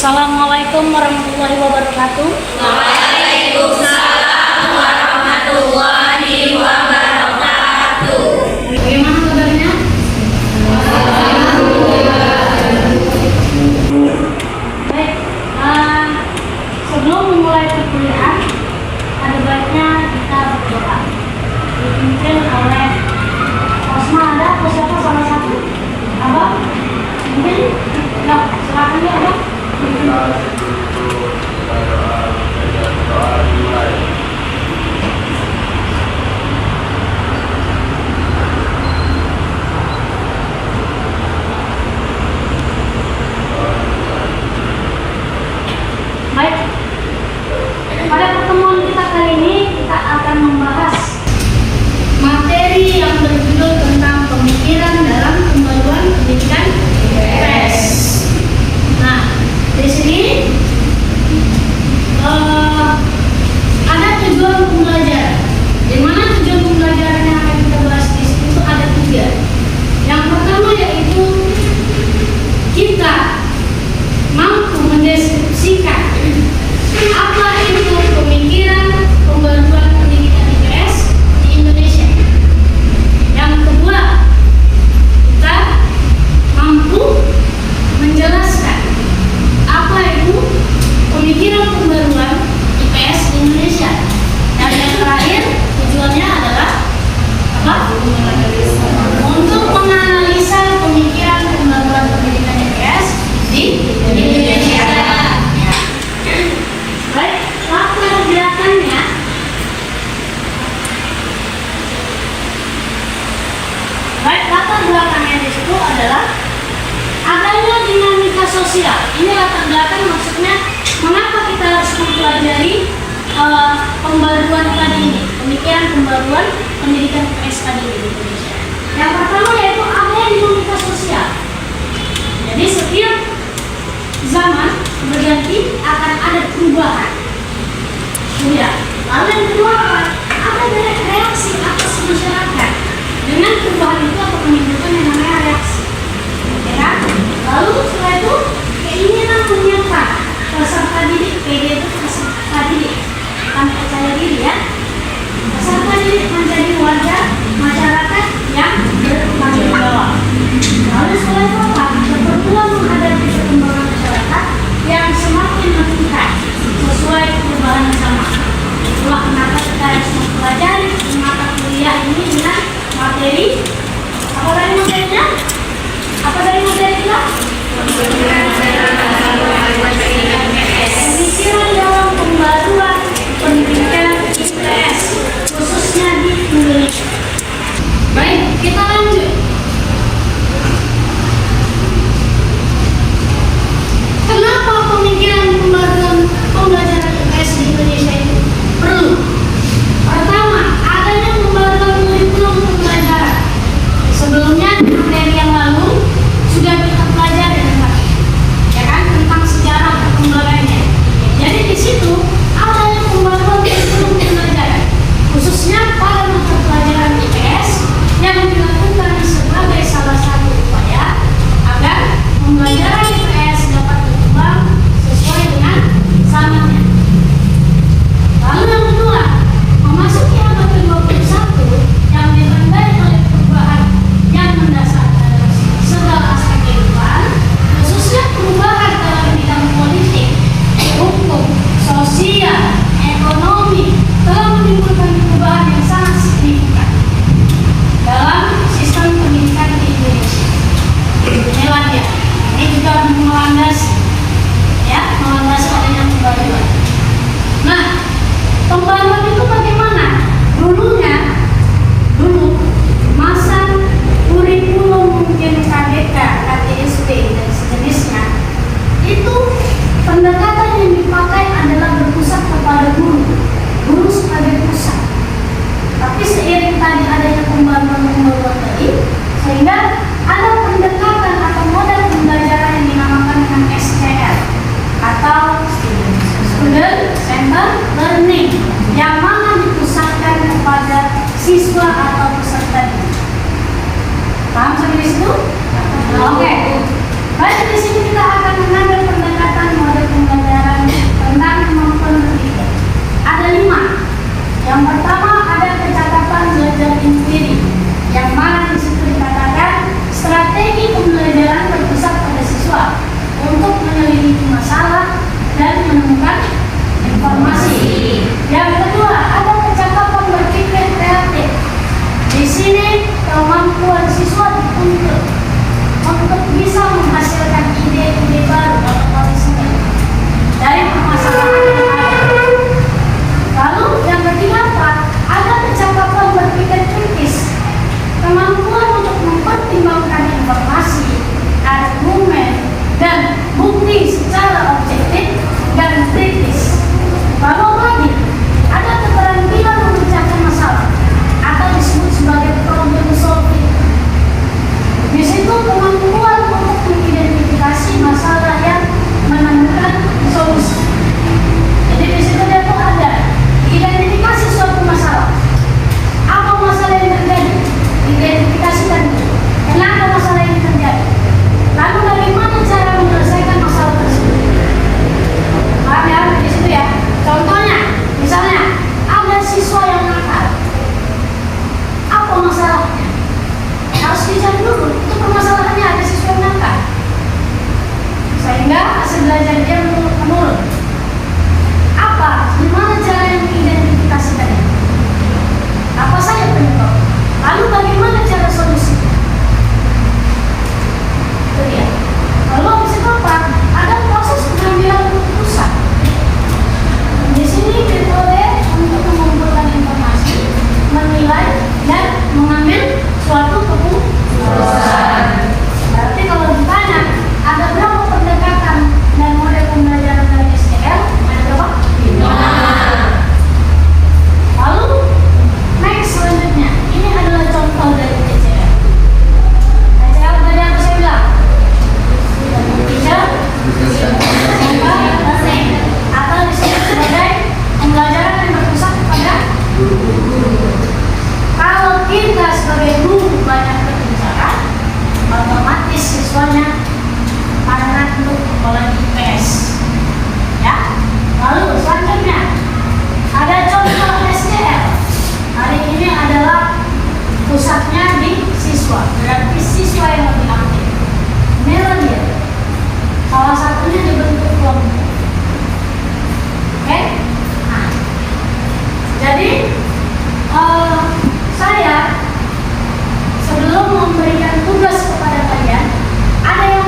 Assalamualaikum warahmatullahi wabarakatuh. Waalaikumsalam warahmatullahi wabarakatuh. Bagaimana kabarnya? Baik, sebelum memulai perkuliahan, ada baiknya kita berdoa. Dipimpin oleh Osma, ada atau siapa salah satu? Abang? Mungkin? Ya, silakan ya, Abang. Baik, pada pertemuan kita kali ini kita akan membahas materi yang berjudul tentang pemikiran dalam pembaruan pendidikan IPS. Nah, di sini ada tujuan pembelajaran. Di mana tujuan pembelajaran yang akan kita bahas di sini itu ada 3. Yang pertama yaitu kita mampu mendeskripsikan apa itu pemikiran pembaruan pendidikan IPS di Indonesia. Yang kedua, kita mampu menjelaskan apa itu pemikiran pembaruan IPS di Indonesia. Dan yang terakhir, tujuannya adalah apa? Untuk menganalisa pemikiran pembaruan pendidikan IPS di Indonesia. Baik, latar belakangnya di situ adalah adanya dinamika sosial. Ini latar belakang, maksudnya mengapa kita harus mempelajari pembaruan tadi ini, pemikiran pembaruan pendidikan IPS tadi di Indonesia. Yang pertama yaitu adanya dinamika sosial. Jadi setiap zaman berganti akan ada perubahan. Ya. Lalu yang kedua ada reaksi atas masyarakat. Dengan perubahan itu akan menimbulkan yang namanya reaksi. Ya kan? Lalu setelah itu keinginan menyiapkan peserta didik, PD itu peserta didik, tanpa percaya diri ya. Peserta didik menjadi warga masyarakat yang bertanggung jawab. Lalu setelah itu apa? Keperluan menghadapi perkembangan masyarakat yang semakin meningkat sesuai perubahan zaman. Itulah kenapa kita harus mempelajari mata kuliah ini dengan materi apa dari materinya? Apa dari materi kita? Pemikiran dalam pembaruan pendidikan IPS khususnya di Indonesia. Baik, kita lanjut. Kenapa pemikiran pembaruan pembelajaran IPS di Indonesia itu perlu? Pertama, adanya pembaruan kurikulum pembelajaran. Sebelumnya materi yang lalu sudah kita pelajari ya kan, tentang sejarah perkembangannya. Jadi di situ adanya pembaruan kurikulum pembelajaran, khususnya pada mata pelajaran IPS yang dilakukan sebagai salah satu upaya agar pembelajaran IPS dapat berkembang sesuai dengan zamannya. Lalu yang kedua, memasuki abad ke-21 yang ditandai oleh perubahan yang mendasar dalam segala aspek kehidupan, khususnya perubahan dalam bidang politik, hukum, sosial, ekonomi, telah menimbulkan perubahan yang sangat signifikan dalam sistem pendidikan di Indonesia. Inilah dia. Ini juga melandasi adanya pembaruan. Nah, pembaruan itu bagaimana? Dulu masa kurikulum mungkin KDK, KTSP dan sejenisnya, itu pendekatan yang dipakai adalah berpusat kepada guru sebagai pusat. Tapi seiring tadi adanya pembaruan tadi, sehingga ada pendekatan atau model pembelajaran yang dinamakan dengan SCL atau Student Centered Learning, yang mana dipusatkan kepada siswa atau peserta didik. Paham sampai di situ? Oke. Baik, di sini kita akan mengambil pendekatan model Yang pertama ada kecakapan belajar sendiri, yang mana di situ dikatakan strategi pembelajaran berpusat pada siswa untuk menyelidiki masalah dan menemukan informasi. Yang kedua ada kecakapan berpikir kreatif. Di sini kemampuan siswa dituntut untuk bisa menghasilkan ide-ide baru atau solusi dari permasalahan yang ada. Lalu yang ketiga apa? Ada kecakapan berpikir kritis. Kemampuan untuk mempertimbangkan informasi, argumen, dan bukti secara objektif dan kritis. Lalu lagi, ada keterampilan memecahkan masalah atau disebut sebagai problem solving. Di situ kemampuan untuk mengidentifikasi masalah yang menemukan solusi. Jadi di situ dia tuh ada identifikasi suatu masalah. Apa masalah yang terjadi? Identifikasikan dulu. Kenapa masalah ini terjadi? Lalu bagaimana cara menyelesaikan masalah tersebut? Paham ya? Di situ ya. Contohnya, misalnya ada siswa yang nakal. Apa masalahnya? Harus dicari dulu. Itu permasalahannya ada siswa yang nakal. Sehingga hasil belajar dia menurun. Apa? Gimana cara yang mengidentifikasikannya? Apa saja penyebab? Lalu bagaimana cara solusi? Itu dia. Lalu habis itu apa? Ada proses pengambilan keputusan. Di sini metode untuk mengumpulkan informasi, menilai, dan mengambil suatu keputusan. Berarti kalau ditanya ada berapa pendekatan dan model pembelajaran dari STL? Ada berapa? 5. Lalu next selanjutnya, ini adalah contoh dari TCL. TCL tadi apa saya bilang? Teacher, atau disebut sebagai pembelajaran yang berpusat pada guru. Kalau kita sebagai guru banyak berbicara, otomatis siswanya akan untuk apalagi IPS. Ya. Lalu selanjutnya ada contoh STL. Hari ini adalah pusatnya di siswa, berarti siswa yang lebih aktif. Inilah dia. Salah satunya dibentuk kelompok. Oke? Nah, jadi saya sebelum memberikan tugas kepada kalian, ada yang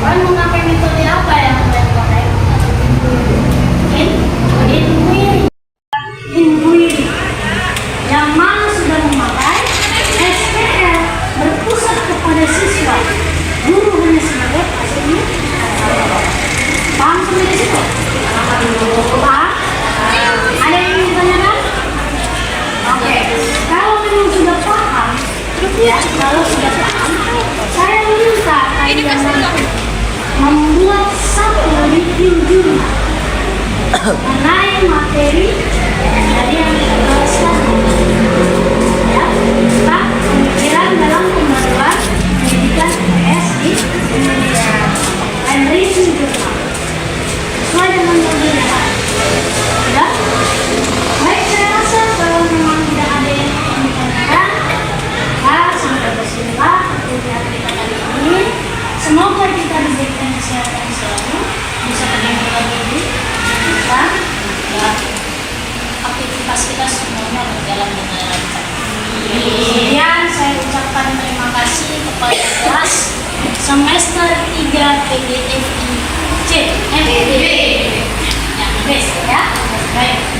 Kalian memakai metode apa yang kalian pakai? Inquiry. Yang mana sudah memakai SPL berpusat kepada siswa. Guru hanya sebagai hasilnya. Paham sampai di situ? Paham? Ada yang ingin ditanyakan? Oke. Kalau memang sudah paham, ya, kalau sudah paham, saya minta kalian nanti membuat satu review jurnal mengenai materi dari yang kita bahas tadi. Ya, tentang pemikiran dalam pembaruan pendidikan IPS di Indonesia. Dan review jurnal sesuai dengan modelnya. Ya, baik, saya rasa kalau memang tidak ada yang ingin ditanyakan, ya, sampai bersimpah kemudian kita kali ini. Semoga kita diberikan kesehatan selalu, bisa menjaga diri, dan ya, aktivitas kita semuanya berjalan dengan lancar. Kemudian saya ucapkan terima kasih kepada kelas semester 3 PGFI C, FEB, yang best ya. Baik.